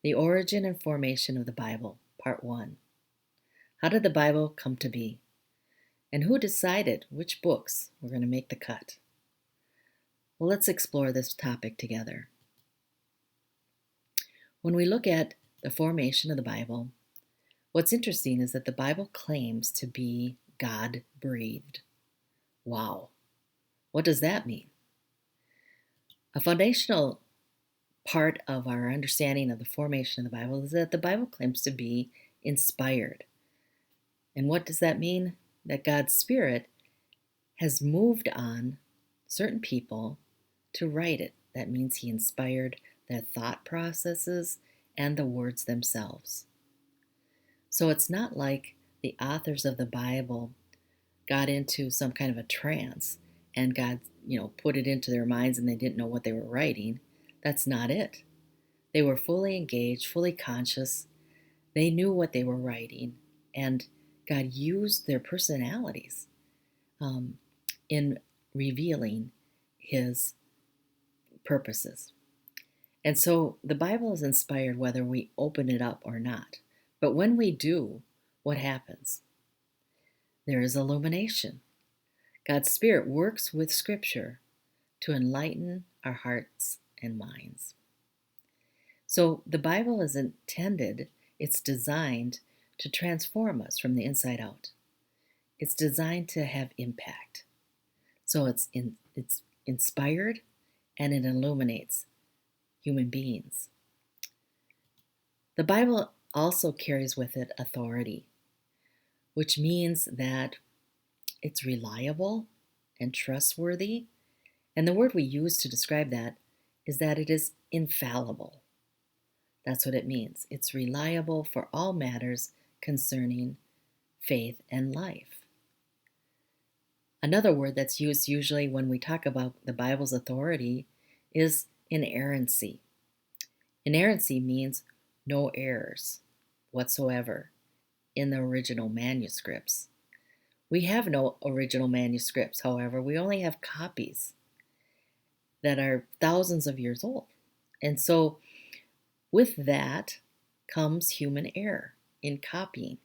The Origin and Formation of the Bible, Part 1. How did the Bible come to be? And who decided which books were going to make the cut? Well, let's explore this topic together. When we look at the formation of the Bible, what's interesting is that the Bible claims to be God-breathed. Wow. What does that mean? A foundational part of our understanding of the formation of the Bible is that the Bible claims to be inspired. And what does that mean? That God's Spirit has moved on certain people to write it. That means He inspired their thought processes and the words themselves. So it's not like the authors of the Bible got into some kind of a trance and God, put it into their minds and they didn't know what they were writing. That's not it. They were fully engaged, fully conscious. They knew what they were writing, and God used their personalities in revealing His purposes. And so the Bible is inspired whether we open it up or not. But when we do, what happens? There is illumination. God's Spirit works with Scripture to enlighten our hearts and minds. So the Bible is intended, it's designed to transform us from the inside out. It's designed to have impact. So it's inspired and it illuminates human beings. The Bible also carries with it authority, which means that it's reliable and trustworthy. And the word we use to describe that is that it is infallible. That's what it means. It's reliable for all matters concerning faith and life. Another word that's used usually when we talk about the Bible's authority is inerrancy. Inerrancy means no errors whatsoever in the original manuscripts. We have no original manuscripts, however. We only have copies that are thousands of years old. And so with that comes human error in copying.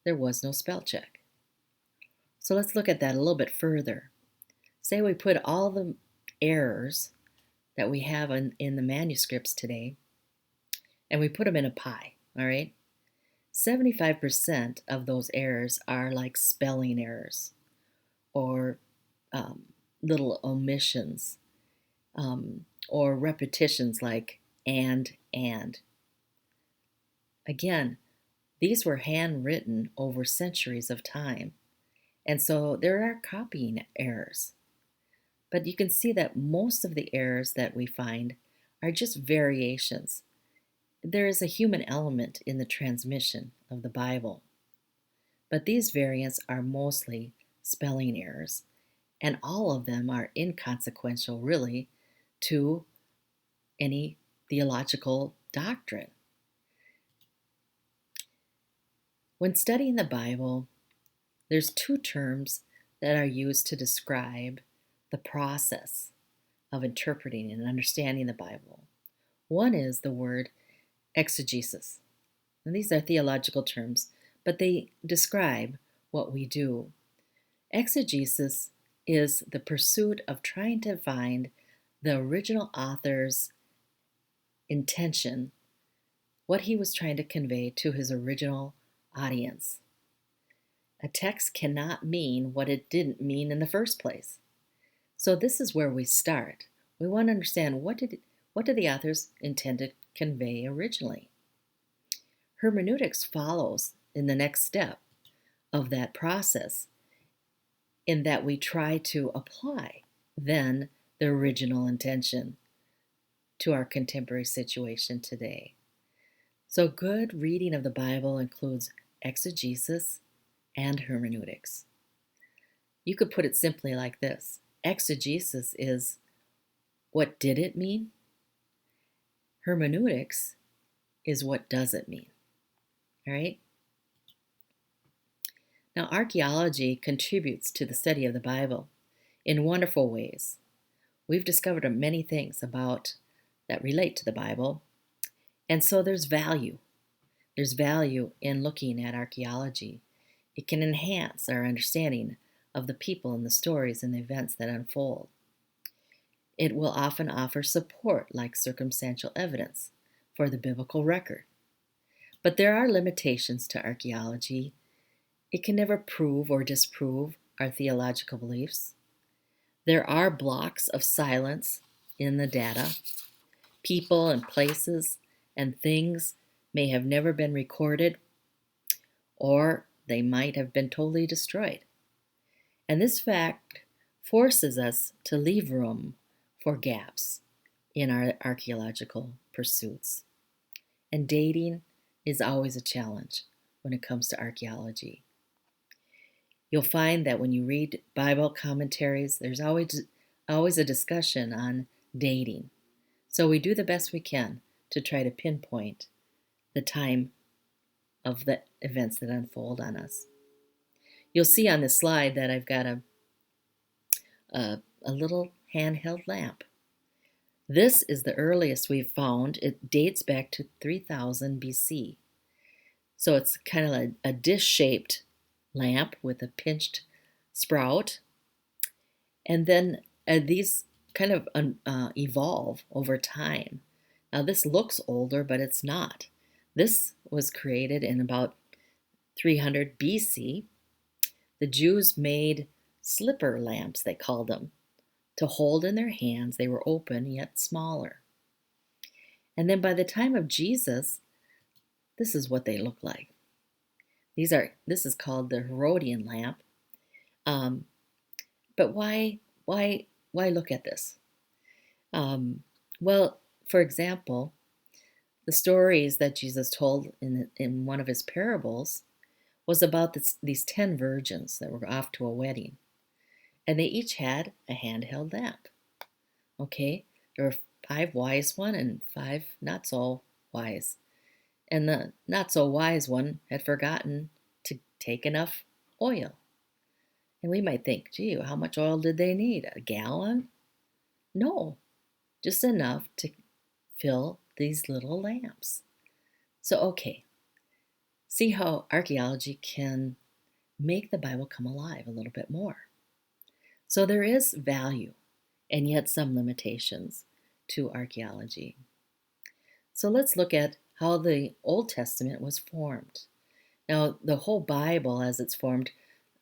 There was no spell check. So let's look at that a little bit further. Say we put all the errors that we have in the manuscripts today, and we put them in a pie, all right? 75% of those errors are like spelling errors or little omissions or repetitions like and. Again, these were handwritten over centuries of time, and so there are copying errors. But you can see that most of the errors that we find are just variations. There is a human element in the transmission of the Bible, but these variants are mostly spelling errors, and all of them are inconsequential, really, to any theological doctrine. When studying the Bible, there's two terms that are used to describe the process of interpreting and understanding the Bible. One is the word exegesis. And these are theological terms, but they describe what we do. Exegesis is the pursuit of trying to find the original author's intention, what he was trying to convey to his original audience. A text cannot mean what it didn't mean in the first place. So this is where we start. We want to understand what did the authors intend to convey originally. Hermeneutics follows in the next step of that process, in that we try to apply then the original intention to our contemporary situation today. So good reading of the Bible includes exegesis and hermeneutics. You could put it simply like this. Exegesis is what did it mean? Hermeneutics is what does it mean? All right? Now, archaeology contributes to the study of the Bible in wonderful ways. We've discovered many things that relate to the Bible, And so there's value. There's value in looking at archaeology. It can enhance our understanding of the people and the stories and the events that unfold. It will often offer support like circumstantial evidence for the biblical record. But there are limitations to archaeology. It can never prove or disprove our theological beliefs. There are blocks of silence in the data. People and places and things may have never been recorded, or they might have been totally destroyed. And this fact forces us to leave room for gaps in our archaeological pursuits. And dating is always a challenge when it comes to archaeology. You'll find that when you read Bible commentaries, there's always a discussion on dating. So we do the best we can to try to pinpoint the time of the events that unfold on us. You'll see on this slide that I've got a little handheld lamp. This is the earliest we've found. It dates back to 3000 BC. So it's kind of a dish-shaped lamp with a pinched sprout. And then these kind of evolve over time. Now this looks older, but it's not. This was created in about 300 BC. The Jews made slipper lamps, they called them, to hold in their hands. They were open yet smaller. And then by the time of Jesus, this is what they look like. This is called the Herodian lamp. But why look at this? Well, for example, the stories that Jesus told in one of his parables was about these 10 virgins that were off to a wedding. And they each had a handheld lamp. Okay? There were 5 wise ones and 5 not so wise. And the not so wise one had forgotten to take enough oil. And we might think, gee, how much oil did they need? A gallon? No, just enough to fill these little lamps. So, okay, see how archaeology can make the Bible come alive a little bit more. So there is value and yet some limitations to archaeology. So let's look at how the Old Testament was formed. Now, the whole Bible as it's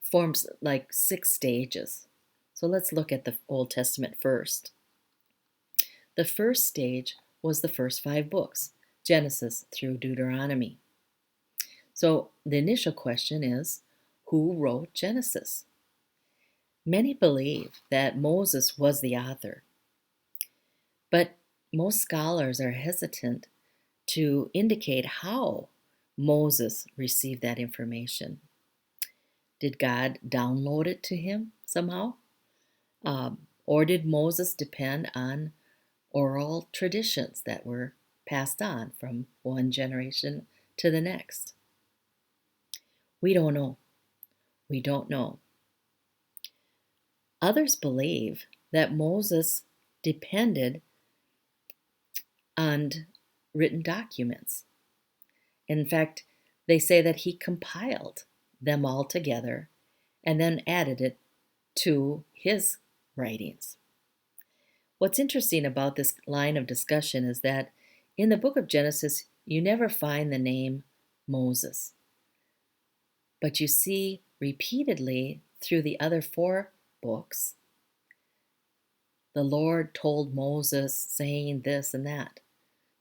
forms like 6 stages. So let's look at the Old Testament first. The first stage was the first 5 books, Genesis through Deuteronomy. So the initial question is, who wrote Genesis? Many believe that Moses was the author, but most scholars are hesitant to indicate how Moses received that information. Did God download it to him somehow? Or did Moses depend on oral traditions that were passed on from one generation to the next? We don't know. We don't know. Others believe that Moses depended on written documents. In fact, they say that he compiled them all together and then added it to his writings. What's interesting about this line of discussion is that in the book of Genesis, you never find the name Moses. But you see repeatedly through the other 4 books, the Lord told Moses saying this and that.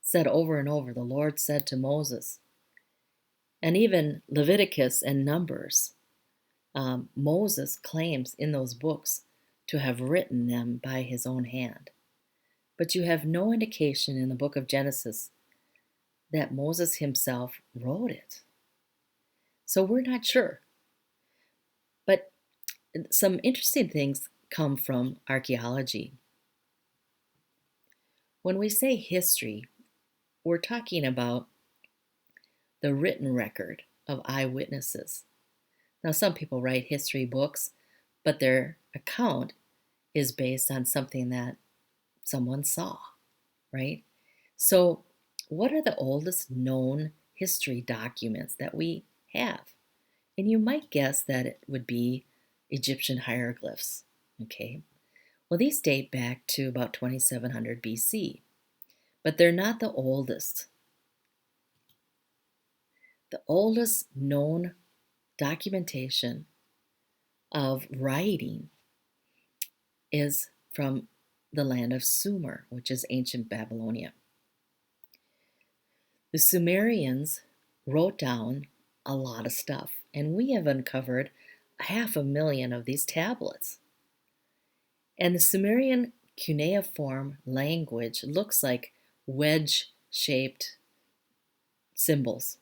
Said over and over, the Lord said to Moses. And even Leviticus and Numbers, Moses claims in those books to have written them by his own hand. But you have no indication in the book of Genesis that Moses himself wrote it. So we're not sure. But some interesting things come from archaeology. When we say history, we're talking about the written record of eyewitnesses. Now, some people write history books, but their account is based on something that someone saw, right? So what are the oldest known history documents that we have? And you might guess that it would be Egyptian hieroglyphs. Okay, well, these date back to about 2700 BC, but they're not the oldest. The oldest known documentation of writing is from the land of Sumer, which is ancient Babylonia. The Sumerians wrote down a lot of stuff, and we have uncovered 500,000 of these tablets. And the Sumerian cuneiform language looks like wedge-shaped symbols.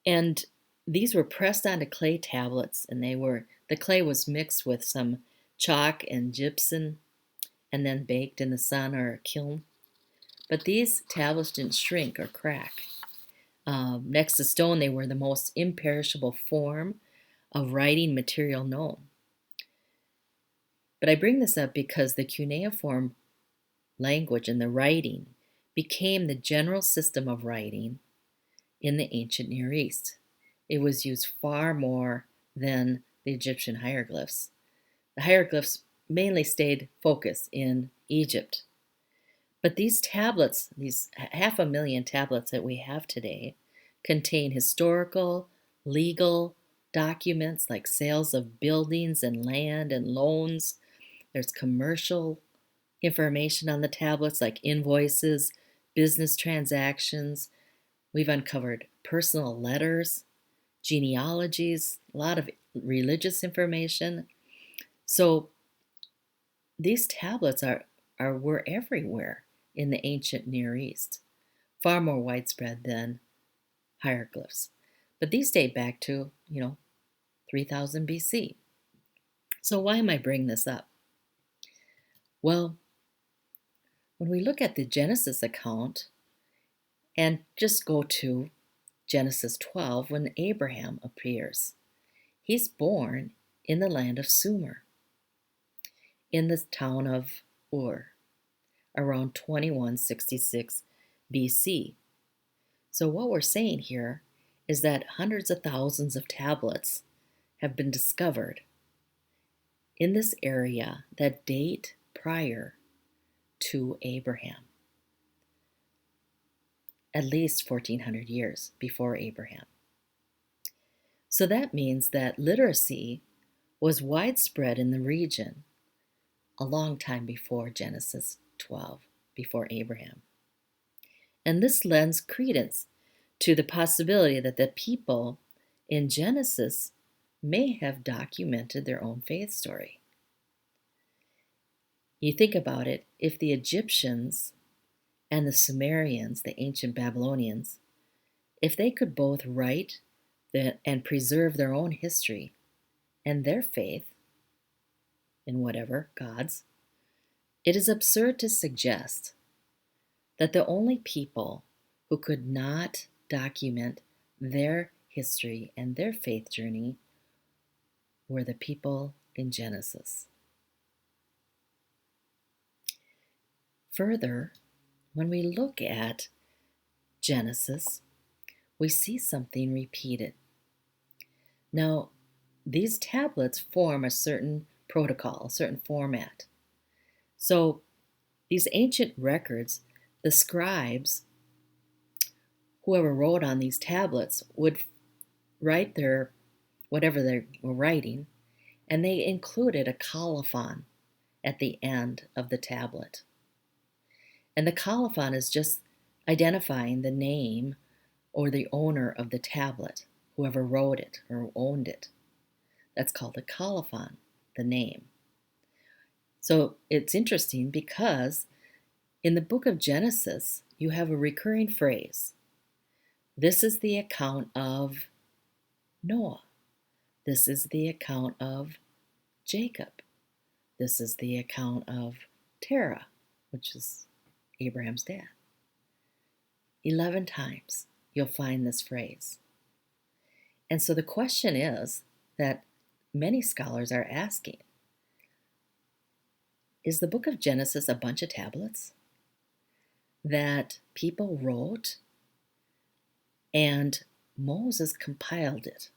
And these were pressed onto clay tablets, and the clay was mixed with some chalk and gypsum and then baked in the sun or a kiln. But these tablets didn't shrink or crack. Next to stone, they were the most imperishable form of writing material known. But I bring this up because the cuneiform language and the writing became the general system of writing in the ancient Near East. It was used far more than the Egyptian hieroglyphs. The hieroglyphs mainly stayed focused in Egypt. But these tablets, these 500,000 tablets that we have today, contain historical, legal documents like sales of buildings and land and loans. There's commercial information on the tablets like invoices, business transactions. We've uncovered personal letters, genealogies, a lot of religious information. So these tablets were everywhere in the ancient Near East, far more widespread than hieroglyphs. But these date back to, 3000 BC. So why am I bringing this up? Well, when we look at the Genesis account and just go to Genesis 12, when Abraham appears, he's born in the land of Sumer, in the town of Ur, around 2166 BC. So what we're saying here is that hundreds of thousands of tablets have been discovered in this area that date prior to Abraham, at least 1400 years before Abraham. So that means that literacy was widespread in the region a long time before Genesis 12, before Abraham. And this lends credence to the possibility that the people in Genesis may have documented their own faith story. You think about it, if the Egyptians and the Sumerians, the ancient Babylonians, if they could both write and preserve their own history and their faith in whatever gods, it is absurd to suggest that the only people who could not document their history and their faith journey were the people in Genesis. Further, when we look at Genesis, we see something repeated. Now, these tablets form a certain protocol, a certain format. So, these ancient records, the scribes, whoever wrote on these tablets, would write whatever they were writing, and they included a colophon at the end of the tablet. And the colophon is just identifying the name or the owner of the tablet, whoever wrote it or owned it. That's called a colophon, the name. So it's interesting because in the book of Genesis, you have a recurring phrase. This is the account of Noah. This is the account of Jacob. This is the account of Terah, which is Abraham's dad. 11 times you'll find this phrase. And so the question is that many scholars are asking, is the book of Genesis a bunch of tablets? that people wrote and Moses compiled it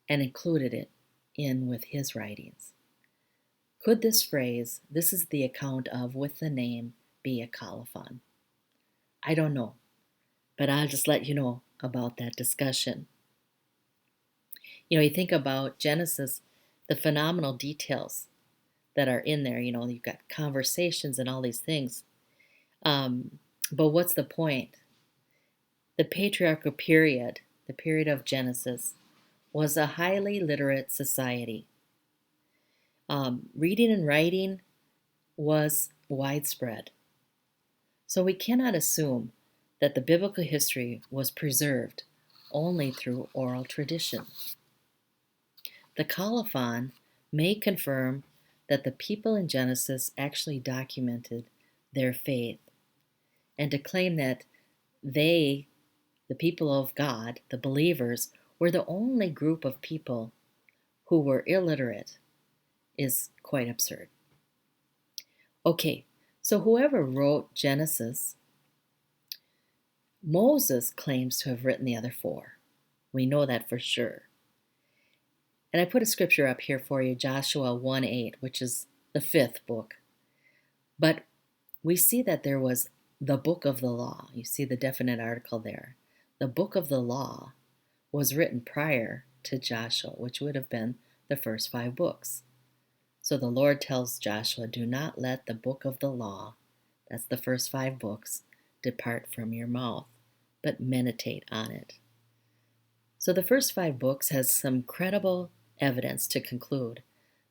and included it in with his writings. Could this phrase, "this is the account of with the name," be a colophon? I don't know, but I'll just let you know about that discussion. You think about Genesis, the phenomenal details that are in there. You've got conversations and all these things. But what's the point? The patriarchal period, the period of Genesis, was a highly literate society. Reading and writing was widespread. So we cannot assume that the biblical history was preserved only through oral tradition. The colophon may confirm that the people in Genesis actually documented their faith, and to claim that they, the people of God, the believers, were the only group of people who were illiterate is quite absurd. Okay, so whoever wrote Genesis, Moses claims to have written the other four. We know that for sure. And I put a scripture up here for you, Joshua 1:8, which is the fifth book. But we see that there was the book of the law. You see the definite article there. The book of the law was written prior to Joshua, which would have been the first 5 books. So the Lord tells Joshua, do not let the book of the law, that's the first 5 books, depart from your mouth, but meditate on it. So the first 5 books has some credible evidence to conclude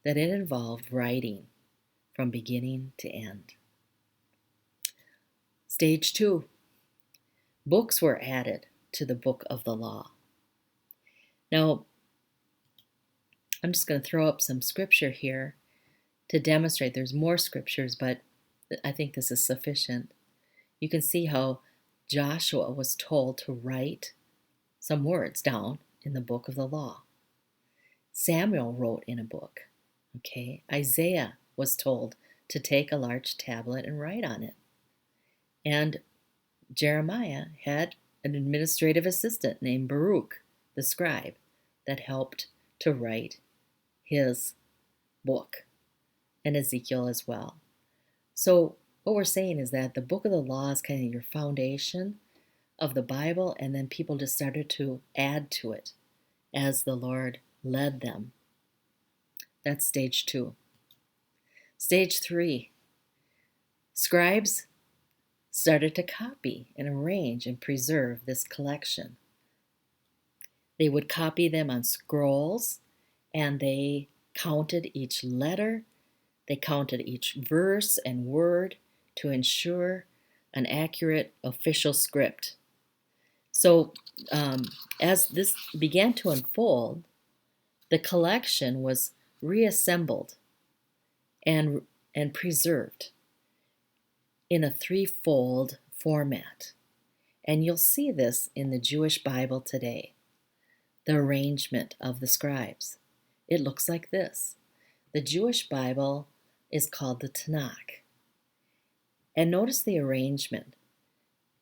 that it involved writing from beginning to end. Stage 2. Books were added to the book of the law. Now, I'm just going to throw up some scripture here to demonstrate. There's more scriptures, but I think this is sufficient. You can see how Joshua was told to write some words down in the book of the law. Samuel wrote in a book. Okay, Isaiah was told to take a large tablet and write on it. And Jeremiah had an administrative assistant named Baruch, the scribe, that helped to write his book, and Ezekiel as well. So what we're saying is that the book of the law is kind of your foundation of the Bible, and then people just started to add to it as the Lord led them. That's stage 2. Stage 3. Scribes started to copy and arrange and preserve this collection. They would copy them on scrolls, and they counted each letter, they counted each verse and word to ensure an accurate official script. So as this began to unfold, the collection was reassembled and preserved in a 3-fold format. And you'll see this in the Jewish Bible today, the arrangement of the scribes. It looks like this. The Jewish Bible is called the Tanakh. And notice the arrangement.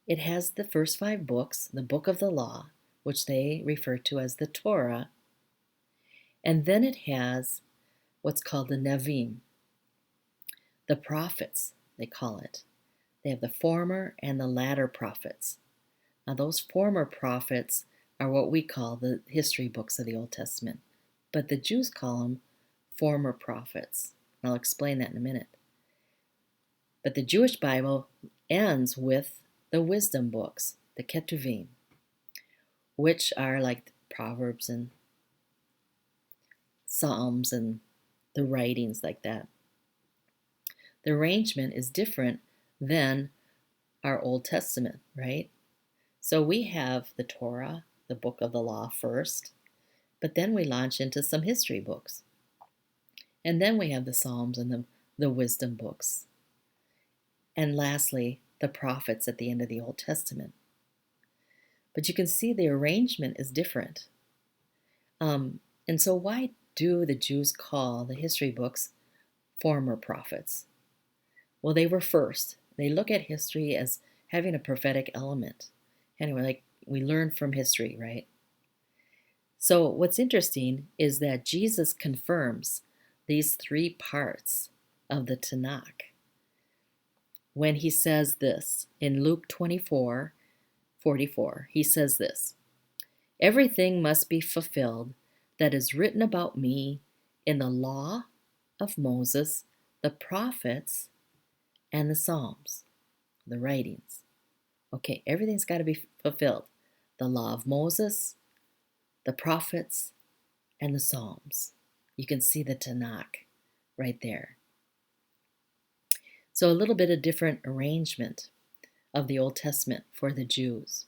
It has the first 5 books, the book of the law, which they refer to as the Torah. And then it has what's called the Nevi'im, the prophets, they call it. They have the former and the latter prophets. Now, those former prophets are what we call the history books of the Old Testament, but the Jews call them former prophets. I'll explain that in a minute. But the Jewish Bible ends with the wisdom books, the Ketuvim, which are like Proverbs and Psalms and the writings like that. The arrangement is different than our Old Testament, right? So we have the Torah, the book of the law first, but then we launch into some history books. And then we have the Psalms and the wisdom books. And lastly, the prophets at the end of the Old Testament. But you can see the arrangement is different. And so why do the Jews call the history books former prophets? Well, they were first, They look at history as having a prophetic element. Anyway, like we learn from history, right? So what's interesting is that Jesus confirms these three parts of the Tanakh when he says this in Luke 24:44. He says this: "Everything must be fulfilled that is written about me in the law of Moses, the prophets, and the Psalms," the writings. Okay, everything's got to be fulfilled. The law of Moses, the prophets, and the Psalms. You can see the Tanakh right there. So a little bit of different arrangement of the Old Testament for the Jews.